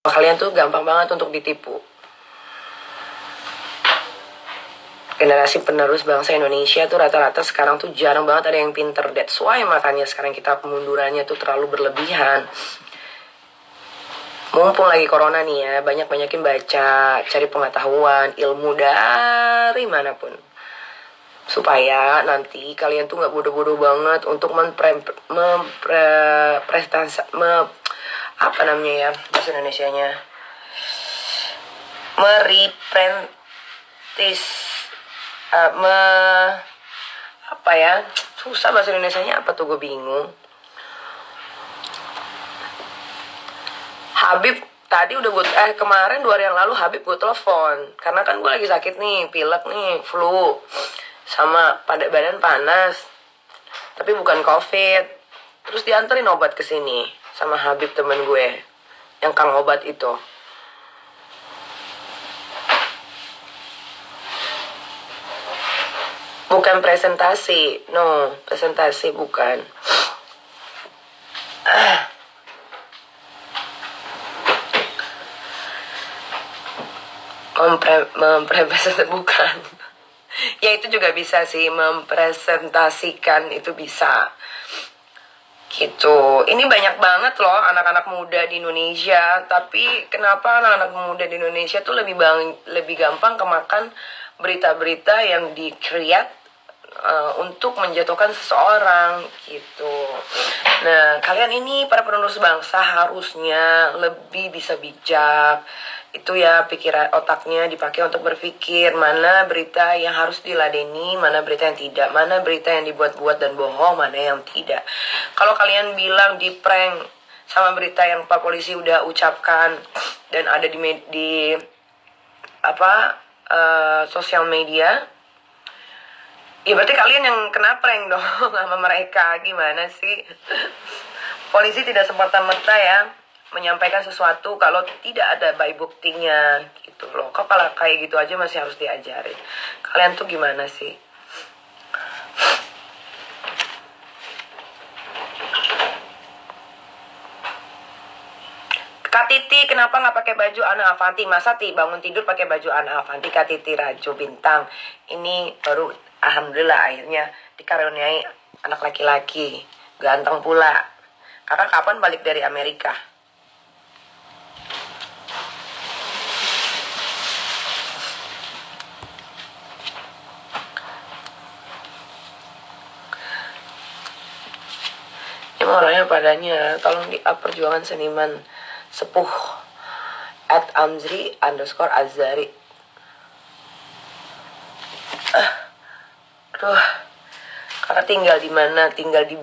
Kalian tuh gampang banget untuk ditipu. Generasi penerus bangsa Indonesia tuh rata-rata sekarang tuh jarang banget ada yang pinter. That's why makanya sekarang kita kemundurannya tuh terlalu berlebihan. Mumpung lagi corona nih ya, banyak-banyakin baca, cari pengetahuan, ilmu dari manapun. Supaya nanti kalian tuh nggak bodoh-bodoh banget untuk apa namanya ya bahasa Indonesianya, mereprentis, apa ya, susah bahasa Indonesianya apa tuh, gue bingung. Habib tadi udah kemarin 2 hari yang lalu Habib gue telepon karena kan gue lagi sakit nih, pilek nih, flu sama pada badan panas, tapi bukan covid. Terus dianterin obat ke sini sama Habib, temen gue yang kang obat itu. Bukan presentasi, no, presentasi bukan. Bukan. Ya itu juga bisa sih, mempresentasikan itu bisa. Gitu. Ini banyak banget loh anak-anak muda di Indonesia, tapi kenapa anak-anak muda di Indonesia tuh lebih gampang kemakan berita-berita yang di-create untuk menjatuhkan seseorang gitu. Nah, kalian ini para penerus bangsa harusnya lebih bisa bijak. Itu ya, pikiran otaknya dipakai untuk berpikir mana berita yang harus diladeni, mana berita yang tidak, mana berita yang dibuat-buat dan bohong, mana yang tidak. Kalau kalian bilang di prank sama berita yang Pak Polisi udah ucapkan dan ada di sosial media, ya berarti kalian yang kena prank dong sama mereka. Gimana sih? Polisi tidak semata-mata ya menyampaikan sesuatu kalau tidak ada by buktinya gitu loh. Kok kalau kayak gitu aja masih harus diajarin? Kalian tuh gimana sih? Kak Titi, kenapa nggak pakai baju Ana Avanti? Masa bangun tidur pakai baju Ana Avanti? Kak Titi Rajo Bintang, ini baru alhamdulillah akhirnya dikaruniai anak laki-laki, ganteng pula. Kakak kapan balik dari Amerika? Emang orangnya padanya, tolong di up perjuangan seniman sepuh @amzri_azari. Aduh, karena tinggal di mana? Tinggal di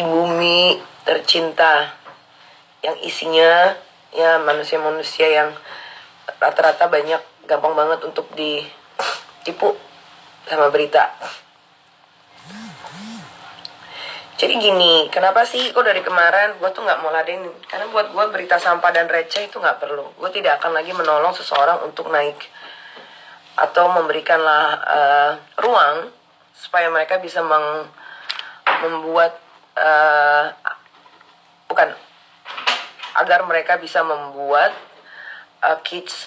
bumi tercinta yang isinya ya manusia-manusia yang rata-rata gampang banget untuk ditipu sama berita. Jadi gini, kenapa sih kok dari kemarin gue tuh gak mau ladenin? Karena buat gue berita sampah dan receh itu gak perlu. Gue tidak akan lagi menolong seseorang untuk naik atau memberikanlah ruang supaya mereka bisa agar mereka bisa membuat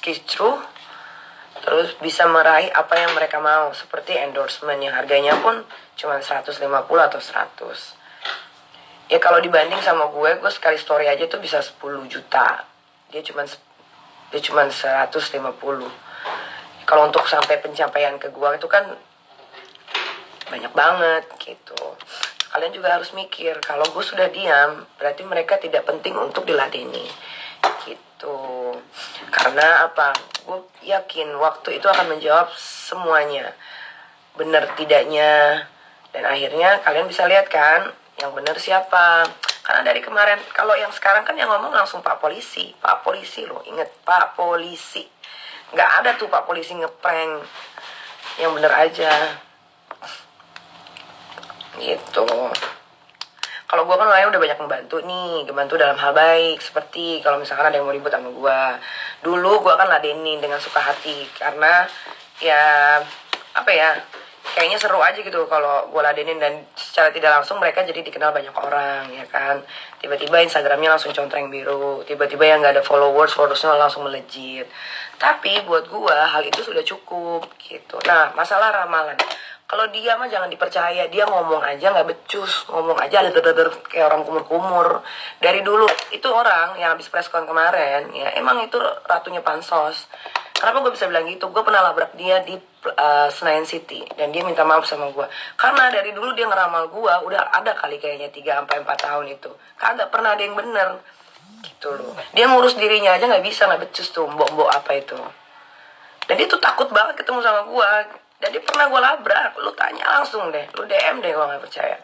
kisruh, terus bisa meraih apa yang mereka mau, seperti endorsement yang harganya pun cuma 150 atau 100. Ya kalau dibanding sama gue sekali story aja tuh bisa 10 juta. Dia cuma 150. Kalau untuk sampai pencapaian ke gue itu kan banyak banget gitu. Kalian juga harus mikir, kalau gue sudah diam, berarti mereka tidak penting untuk diladeni gitu. Karena apa? Gue yakin waktu itu akan menjawab semuanya, benar tidaknya. Dan akhirnya kalian bisa lihat kan yang benar siapa. Karena dari kemarin, kalau yang sekarang kan yang ngomong langsung Pak Polisi. Pak Polisi loh, inget Pak Polisi. Nggak ada tuh Pak Polisi ngeprank. Yang benar aja gitu. Kalau gue kan orangnya udah banyak ngebantu dalam hal baik. Seperti kalau misalkan ada yang mau ribut sama gue, dulu gue kan ladenin dengan suka hati. Karena ya kayaknya seru aja gitu kalau gue ladenin, dan secara tidak langsung mereka jadi dikenal banyak orang ya kan. Tiba-tiba Instagramnya langsung contreng biru, tiba-tiba yang nggak ada followersnya langsung melejit. Tapi buat gue hal itu sudah cukup gitu. Nah, masalah ramalan, kalau dia mah jangan dipercaya. Dia ngomong aja nggak becus, ngomong aja ada kayak orang kumur-kumur. Dari dulu itu orang yang habis preskon kemarin ya, emang itu ratunya pansos. Kenapa gue bisa bilang gitu? Gue pernah labrak dia di Senayan City dan dia minta maaf sama gue. Karena dari dulu dia ngeramal gue, udah ada kali kayaknya 3-4 tahun itu. Kagak pernah ada yang bener. Gitu loh. Dia ngurus dirinya aja nggak bisa, nggak becus tuh, mbok-mbok apa itu. Dan dia tuh takut banget ketemu sama gue. Dan dia pernah gue labrak. Lu tanya langsung deh, lu DM deh kalau nggak percaya.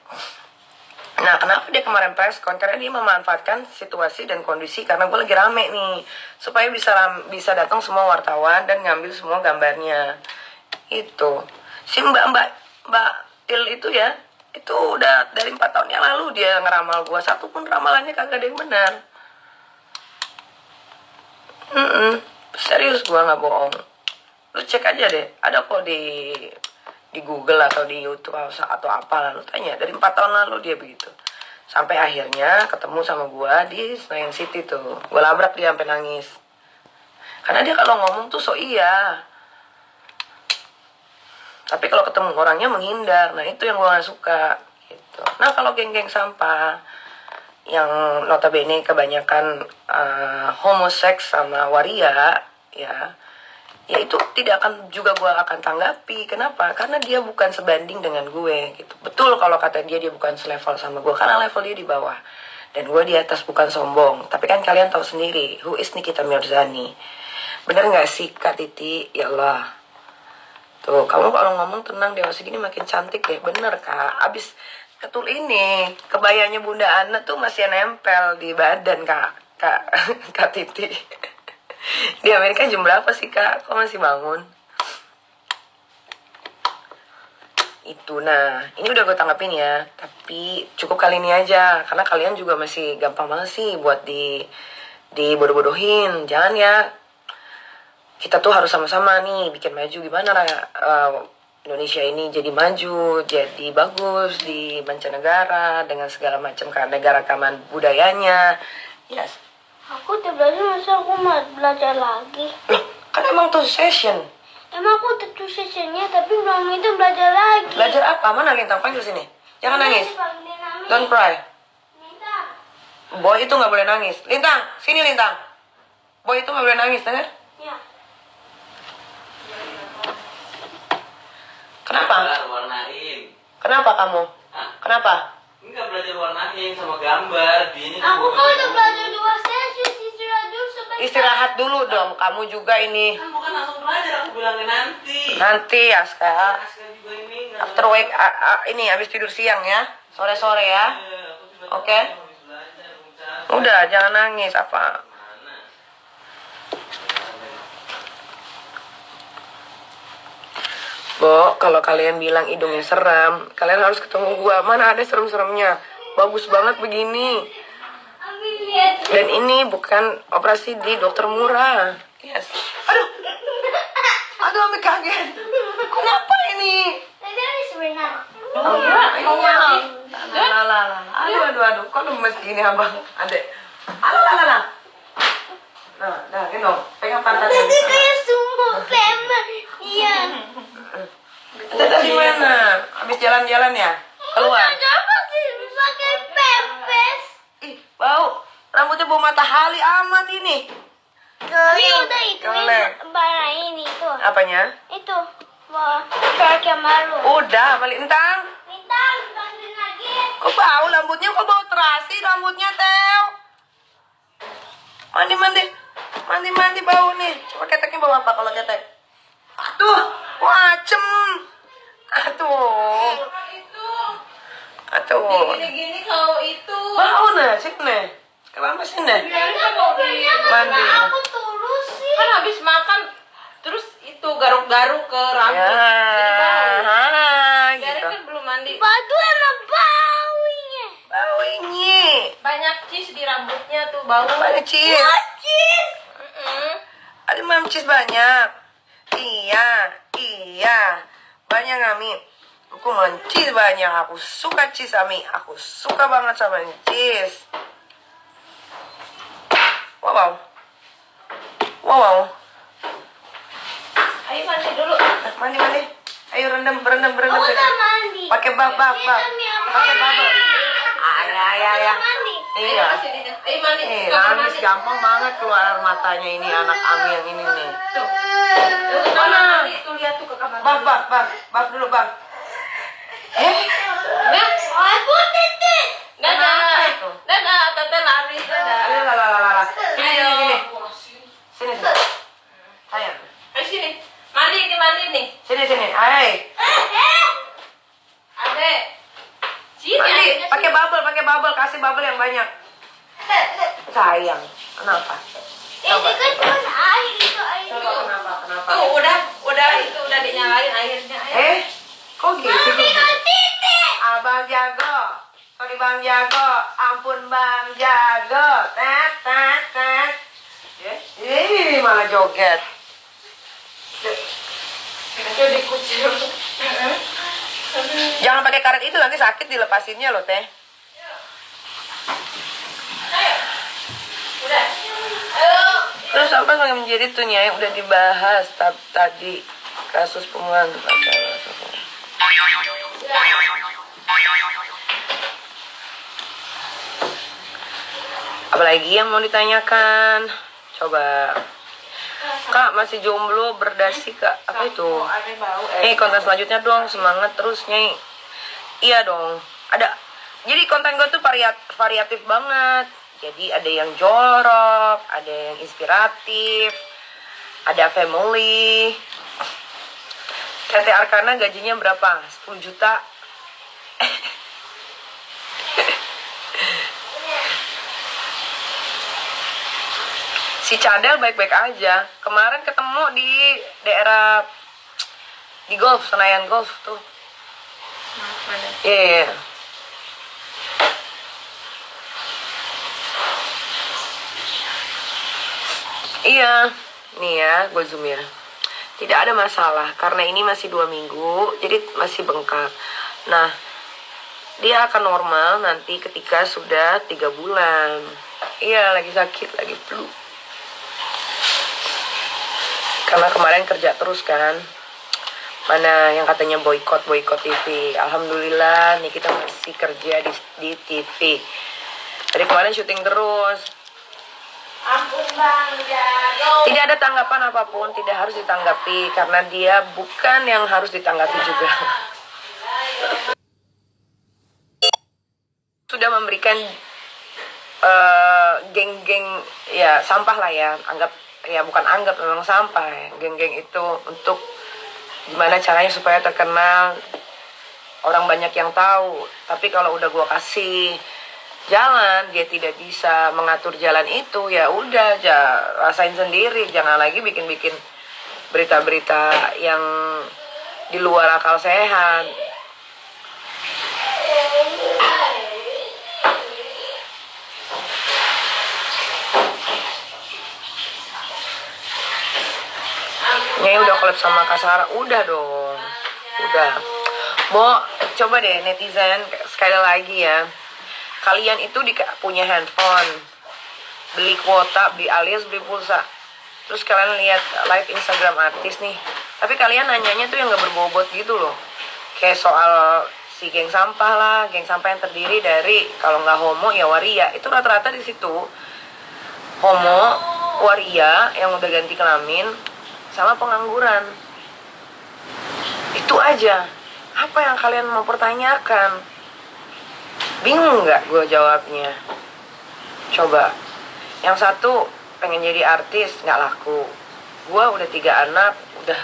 Nah, kenapa dia kemarin preskon? Karena dia memanfaatkan situasi dan kondisi karena gue lagi rame nih, supaya bisa datang semua wartawan dan ngambil semua gambarnya. Itu si Mbak Til itu ya, itu udah dari 4 tahun yang lalu dia ngeramal gue, satu pun ramalannya kagak ada yang benar. Serius gue nggak bohong. Lu cek aja deh, ada kok di Google atau di YouTube atau apa, lalu tanya dari 4 tahun lalu dia begitu. Sampai akhirnya ketemu sama gua di Senayan City tuh, gua labrak dia sampai nangis karena dia kalau ngomong tuh so iya, tapi kalau ketemu orangnya menghindar. Nah itu yang gua gak suka gitu. Nah kalau geng-geng sampah yang notabene kebanyakan homoseks sama waria ya itu tidak akan juga gue akan tanggapi. Kenapa? Karena dia bukan sebanding dengan gue gitu. Betul kalau kata dia bukan selevel sama gue, karena level dia di bawah dan gue di atas, bukan sombong. Tapi kan kalian tahu sendiri, who is Nikita Mirzani. Bener nggak sih Kak Titi? Ya Allah, tuh kamu kalau ngomong tenang, dewasa gini makin cantik deh. Bener Kak, abis ketul ini kebayanya Bunda Ana tuh masih nempel di badan Kak Kak Titi. Di Amerika jam berapa sih Kak? Kok masih bangun? Itu, nah ini udah gue tanggapin ya. Tapi cukup kali ini aja, karena kalian juga masih gampang banget sih buat dibodoh-bodohin. Jangan ya. Kita tuh harus sama-sama nih bikin maju. Gimana Indonesia ini jadi maju, jadi bagus di mancanegara dengan segala macam keanekaragaman budayanya. Yes. Aku udah belajar, masa aku mau belajar lagi? Loh, kan emang tuh session. Emang aku udah tuh sessionnya, tapi belum itu belajar lagi. Belajar apa? Mana Lintang? Panggil sini. Jangan nangis. Don't cry. Lintang. Boy itu nggak boleh nangis. Lintang, sini Lintang. Boy itu nggak boleh nangis, dengar? Ya. Kenapa? Warnain. Kenapa kamu? Hah? Kenapa? Enggak belajar warnain sama gambar. Ini Aku kan udah belajar 2 sesi, istirahat dulu sebentar. Istirahat dulu dong. Kamu juga ini. kan bukan langsung belajar, aku bilangnya nanti. Nanti Aska. Aska juga ini nggak After wake ini habis tidur siang ya. Sore-sore ya. belajar. Aku tiba-tiba Oke. habis belajar, capek. Udah, jangan nangis apa. Mana? Bo, kalau kalian bilang hidungnya seram, kalian harus ketemu gua. Mana ada serem-seremnya. Bagus banget begini. Ambil lihat. Dan ini bukan operasi di dokter murah. Yes. Aduh. Aduh, sampai kaget. Kenapa ini? Tadi habis berenang. Oh iya, aduh. Kok lemes gini abang? Adek. Alah. Nah, gendong. Pegang pantatnya. Tadi kayak sumbu lemon. Iya. Tadi mana? Habis jalan-jalan ya? Keluar. Kenapa sih pakai pempes? Ih, bau. Rambutnya bau matahari amat ini. Tapi udah itu Kelek. barang ini tuh. Apanya? Itu. Wah, kayak malu. Udah, Melintang. Lintang, bantuin lagi. Kok bau rambutnya? Kok bau terasi rambutnya, Teo? Mandi bau nih. Coba keteknya bau apa kalau ketek? Aduh, wacem. Aduh. Gini kalau itu Bau nih, sini. Kenapa sini? Mandi. Aku tulus sih. kan habis makan terus itu garuk-garuk ke rambut Ya, jadi bau. Dari gitu. kan belum mandi. Batu emang baunya. Bau ini. Banyak cheese di rambutnya tuh bau. Banyak cheese. Cheese. Mm-mm. Ada cheese banyak. Iya. Banyak Ngami. Aku makan cheese banyak. Aku suka cheese, Ami. Aku suka banget sama cheese. Wow. Wow. Ayo mandi dulu. Mandi. Ayo rendam. Aku udah mandi. Pakai bab. Pakai bubble. Ya. Mandi. Iya. Ayo mandi. Nangis gampang banget keluar air matanya ini anak Ami yang ini nih. Tuh. Mana? Itu lihat tuh ke kamar. Bab dulu, Bab. Nah, Aku titik. Kenapa itu? Dadah, tante lari, dadah. Lah. Ayo. Sini. Sayang. Ayo sini. Mandi nih. Sini. Ayo. Adek. Sini Mandi, adeknya pakai sini. bubble, kasih bubble yang banyak. Sayang, kenapa? Ini kan cuma air itu air. Coba kenapa? Tuh, udah itu udah dinyalain airnya. Ayo. Kok gitu? Mami kan titik. Abang Jago, sorry Bang Jago, ampun Bang Jago, tet. Ih, malah joget. Itu dikucil. Jangan pakai karet itu, nanti sakit dilepasinnya loh, Teh. Udah. Ayo. Terus apa yang menjadi tuh Nyai udah dibahas tadi kasus pembunuhan apalagi yang mau ditanyakan? Coba. Kak masih jomblo berdasi Kak. Apa itu? Ada bau. Konten selanjutnya dong, semangat terus Nyai. Iya dong. Ada. Jadi konten gue tuh variatif banget. Jadi ada yang jorok, ada yang inspiratif, ada family. Tete Arkana gajinya berapa? 10 juta. Si Cadel baik-baik aja. Kemarin ketemu di daerah di golf, Senayan Golf tuh. Iya. Iya, nih ya, gue zoom ya. Tidak ada masalah, karena ini masih 2 minggu, jadi masih bengkak. Nah, dia akan normal nanti ketika sudah 3 bulan. Iya, lagi sakit, lagi flu. Karena kemarin kerja terus kan. Mana yang katanya boykot TV. Alhamdulillah, nih kita masih kerja di TV. Dari kemarin syuting terus. Ampun Bang Jago. Tidak ada tanggapan apapun, tidak harus ditanggapi karena dia bukan yang harus ditanggapi juga. Sudah memberikan geng-geng ya sampah lah ya, bukan memang sampah ya. Geng-geng itu untuk gimana caranya supaya terkenal, orang banyak yang tahu. Tapi kalau udah gua kasih jalan, dia tidak bisa mengatur jalan itu, ya udah aja rasain sendiri. Jangan lagi bikin-bikin berita-berita yang di luar akal sehat. Nyai udah collab sama Kasara, udah dong, udah. Bo, coba deh netizen sekali lagi ya. Kalian itu punya handphone, beli kuota, beli alias beli pulsa. Terus kalian lihat live Instagram artis nih. Tapi kalian nanyanya tuh yang gak berbobot gitu loh. Kayak soal si geng sampah lah, geng sampah yang terdiri dari kalau nggak homo ya waria. Itu rata-rata di situ. Homo, waria yang udah ganti kelamin, sama pengangguran. Itu aja. Apa yang kalian mau pertanyakan? Bingung nggak gue jawabnya? Coba. Yang satu pengen jadi artis nggak laku. Gue udah 3 anak, udah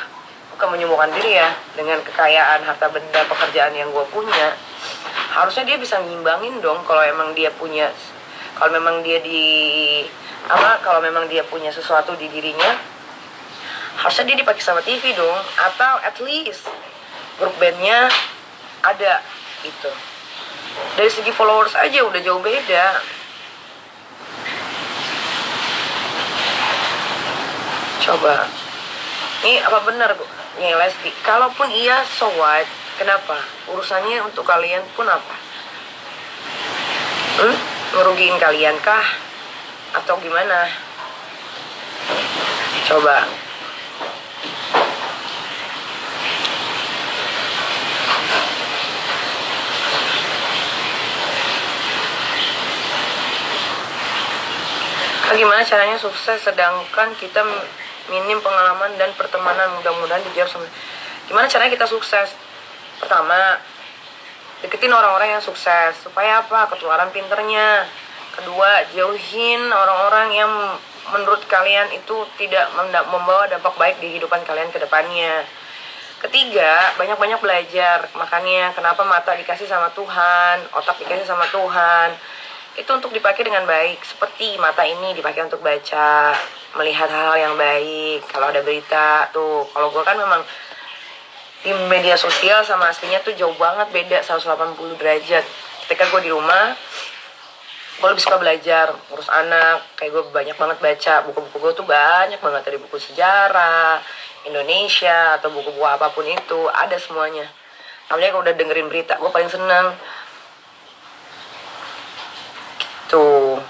bukan menyembuhkan diri ya dengan kekayaan harta benda pekerjaan yang gue punya. Harusnya dia bisa ngimbangin dong kalau emang dia punya, kalau memang dia punya sesuatu di dirinya, harusnya dia dipakai sama TV dong, atau at least grup bandnya ada gitu. Dari segi followers aja udah jauh beda. Coba, ini apa benar Nyai Lesti? Kalaupun iya, so what? Kenapa? Urusannya untuk kalian pun apa? Ngerugiin kalian kah? Atau gimana? Coba. Gimana caranya sukses sedangkan kita minim pengalaman dan pertemanan? Mudah-mudahan dijawab sama. Gimana caranya kita sukses? Pertama, deketin orang-orang yang sukses. Supaya apa? Ketularan pinternya. Kedua, jauhin orang-orang yang menurut kalian itu tidak membawa dampak baik di kehidupan kalian ke depannya. Ketiga, banyak-banyak belajar. Makanya kenapa mata dikasih sama Tuhan, otak dikasih sama Tuhan, itu untuk dipakai dengan baik. Seperti mata ini dipakai untuk baca, melihat hal-hal yang baik. Kalau ada berita tuh, kalau gue kan memang di media sosial sama aslinya tuh jauh banget, beda 180 derajat. Ketika gue di rumah, gue lebih suka belajar, ngurus anak. Kayak gue banyak banget baca, buku-buku gue tuh banyak banget. Dari buku sejarah Indonesia atau buku-buku apapun itu, ada semuanya. Namanya kalau udah dengerin berita, gue paling seneng tuh.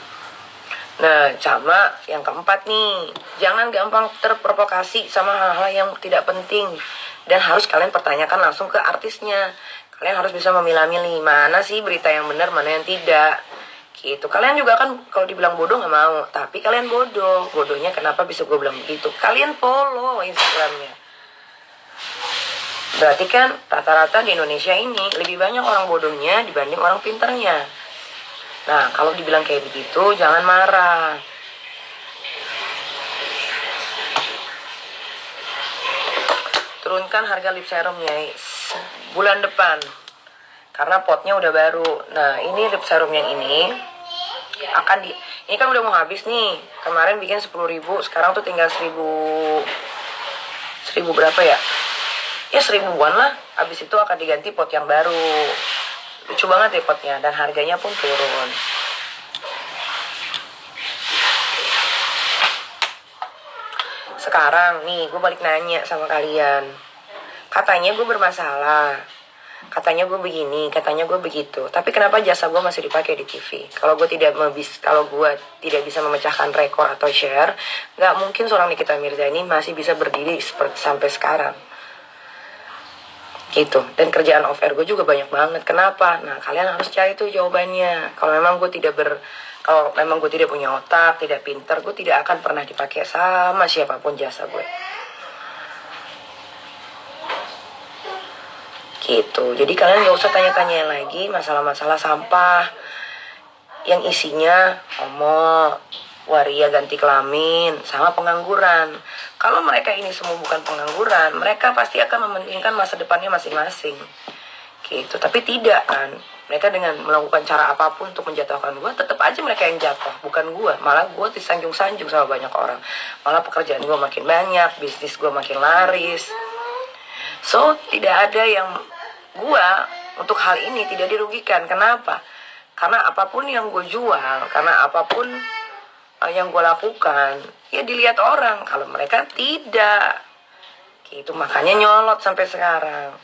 Nah, sama yang keempat nih, jangan gampang terprovokasi sama hal-hal yang tidak penting. Dan harus kalian pertanyakan langsung ke artisnya. Kalian harus bisa memilah-milih mana sih berita yang benar, mana yang tidak. Gitu. Kalian juga kan kalau dibilang bodoh gak mau, tapi kalian bodoh. Bodohnya kenapa bisa gue bilang begitu? Kalian follow Instagramnya. Berarti kan rata-rata di Indonesia ini lebih banyak orang bodohnya dibanding orang pinternya. Nah, kalau dibilang kayak begitu, jangan marah. Turunkan harga lip serumnya bulan depan. Karena potnya udah baru. Nah, ini lip serum yang ini ini kan udah mau habis nih. Kemarin bikin 10.000, sekarang tuh tinggal 1.000 berapa ya? Ya 1.000-an lah. Habis itu akan diganti pot yang baru. Lucu banget ya potnya, dan harganya pun turun. Sekarang nih gue balik nanya sama kalian. Katanya gue bermasalah, katanya gue begini, katanya gue begitu. Tapi kenapa jasa gue masih dipakai di TV? Kalau gue tidak bisa memecahkan rekor atau share, nggak mungkin seorang Nikita Mirzani masih bisa berdiri seperti sampai sekarang. Gitu. Dan kerjaan off air gue juga banyak banget. Kenapa? Nah, kalian harus cari tuh jawabannya. Kalau memang gue tidak punya otak, tidak pintar, gue tidak akan pernah dipakai sama siapapun jasa gue. Gitu. Jadi kalian gak usah tanya-tanya lagi masalah-masalah sampah yang isinya homo, waria ganti kelamin, sama pengangguran. Kalau mereka ini semua bukan pengangguran, mereka pasti akan mementingkan masa depannya masing-masing. Gitu. Tapi tidak kan. Mereka dengan melakukan cara apapun untuk menjatuhkan gue, tetap aja mereka yang jatuh, bukan gue. Malah gue disanjung-sanjung sama banyak orang. Malah pekerjaan gue makin banyak, bisnis gue makin laris. So, tidak ada yang gue untuk hal ini tidak dirugikan. Kenapa? Karena apapun yang gue jual, karena apapun yang gue lakukan, ya dilihat orang. Kalau mereka tidak, gitu. Makanya nyolot sampai sekarang.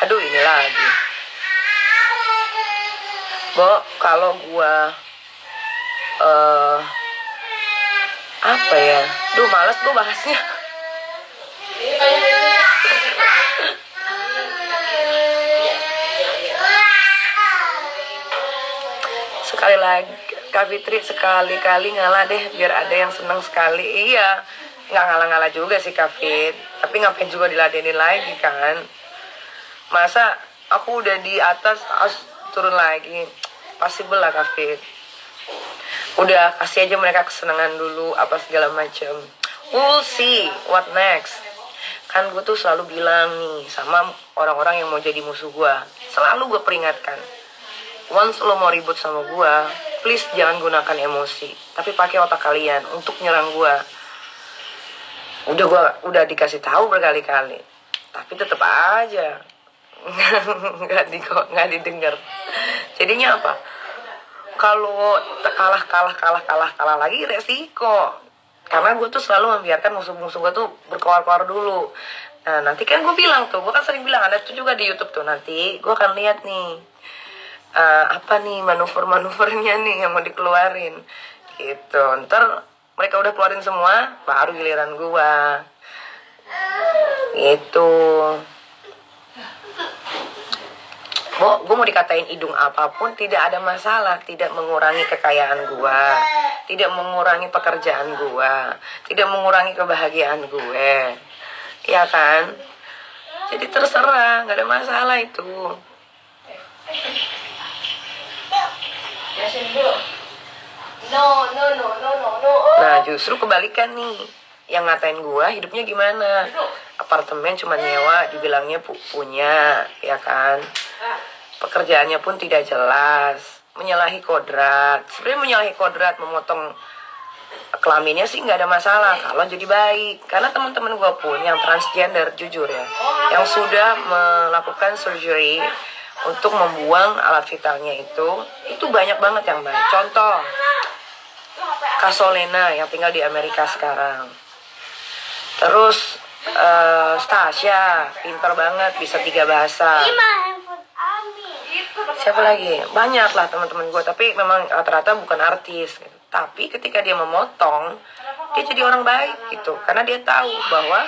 Aduh, ini lagi. Bo, kalau gue apa ya? Duh, males gue bahasnya. Sekali lagi, Kak Fitri, sekali-kali ngalah deh, biar ada yang seneng sekali. Iya, nggak ngalah-ngalah juga sih Kak Fit. Tapi ngapain juga diladenin lagi kan? Masa aku udah di atas, harus turun lagi? Possible lah Kak Fit. Udah, kasih aja mereka kesenangan dulu, apa segala macam. We'll see what next. Kan gue tuh selalu bilang nih sama orang-orang yang mau jadi musuh gue, selalu gue peringatkan, once lo mau ribut sama gue, please jangan gunakan emosi, tapi pakai otak kalian untuk nyerang gue. Udah dikasih tahu berkali-kali, tapi tetap aja nggak didengar. Jadinya apa? Kalau kalah lagi resiko. Karena gue tuh selalu membiarkan musuh-musuh gue tuh berkoar-koar dulu. Nah nanti kan gue bilang tuh, gue kan sering bilang, ada tuh juga di YouTube tuh, nanti gue akan lihat nih apa nih manuver-manuvernya nih yang mau dikeluarin gitu. Ntar mereka udah keluarin semua, baru giliran gue gitu. Gue mau dikatain hidung apapun tidak ada masalah, tidak mengurangi kekayaan gue, tidak mengurangi pekerjaan gue, tidak mengurangi kebahagiaan gue, ya kan? Jadi terserah, nggak ada masalah itu. Nah justru kebalikan nih, yang ngatain gue hidupnya gimana? Apartemen cuma nyewa, dibilangnya punya, ya kan? Pekerjaannya pun tidak jelas, menyalahi kodrat. Sebenarnya menyalahi kodrat, memotong kelaminnya sih nggak ada masalah kalau jadi baik. Karena teman-teman gue pun yang transgender, jujur ya, yang sudah melakukan surgery untuk membuang alat vitalnya itu banyak banget yang baik. Contoh, Kasolena yang tinggal di Amerika sekarang. Terus Stasia, pintar banget, bisa 3 bahasa. handphone Ami. Siapa lagi? Banyak lah teman-teman gue, tapi memang rata-rata bukan artis gitu. Tapi ketika dia memotong, dia jadi orang baik gitu, karena dia tahu bahwa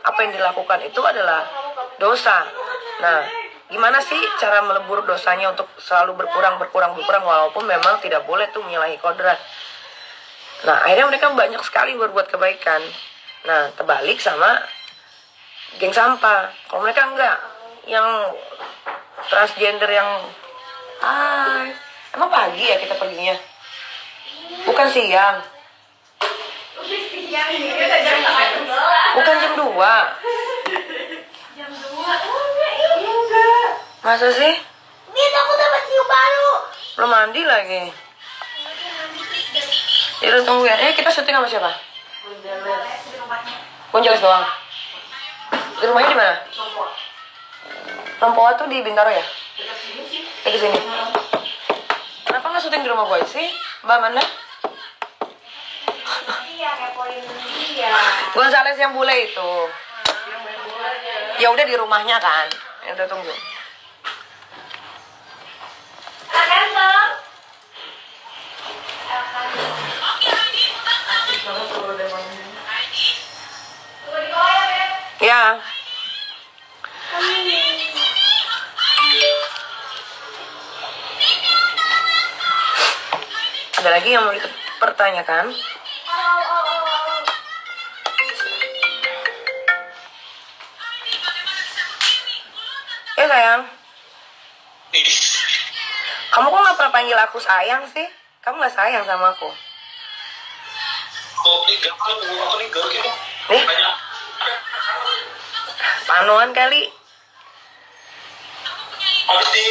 apa yang dilakukan itu adalah dosa. Nah, gimana sih cara melebur dosanya untuk selalu berkurang walaupun memang tidak boleh tuh menyalahi kodrat. Nah, akhirnya mereka banyak sekali berbuat kebaikan. Nah, terbalik sama geng sampah. Kalau mereka enggak, yang transgender yang emang pagi ya kita perginya? Bukan siang. Bukan jam 2. Masa sih? Gitu aku dapat siu baru. Belum mandi lagi. Yaudah tunggu ya. Kita syuting sama siapa? Gonjales doang. Di rumahnya di mana? Rempoa tuh di Bintaro ya? Di sini. Kenapa nggak syuting di rumah gue sih, Mbak Amanda? Iya, kepoin dia. Gonzales yang bule itu. Ya udah di rumahnya kan. Ya udah tunggu. Akan dong. Ya. Ada lagi yang mau dipertanyakan? Ya sayang. Kamu kok nggak pernah panggil aku sayang sih? Kamu nggak sayang sama aku? Nih, panuan kali. Habis di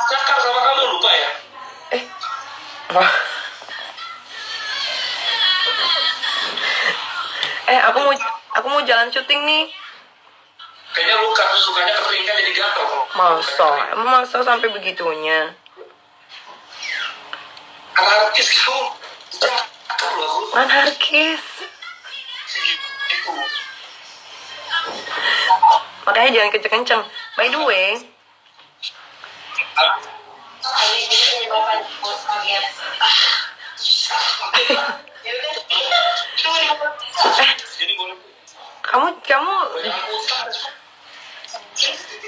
cakar sama kamu lupa ya? Wah. Aku mau jalan syuting nih. Kayaknya luka, terus lukanya keringkan jadi gatal. Emang masa sampai begitunya? Anarkis kamu. Cakar loh aku. Anarkis. Segitu. Makanya jangan kenceng-kenceng. By the way, Jadi boleh.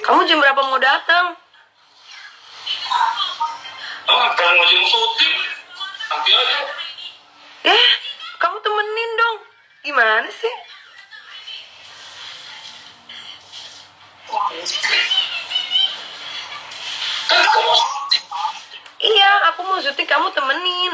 kamu jam berapa mau datang? Kalau mau jadi syuting, nanti aja. Kamu temenin dong. Gimana sih? Kan kamu Iya, aku mau syuting, kamu temenin.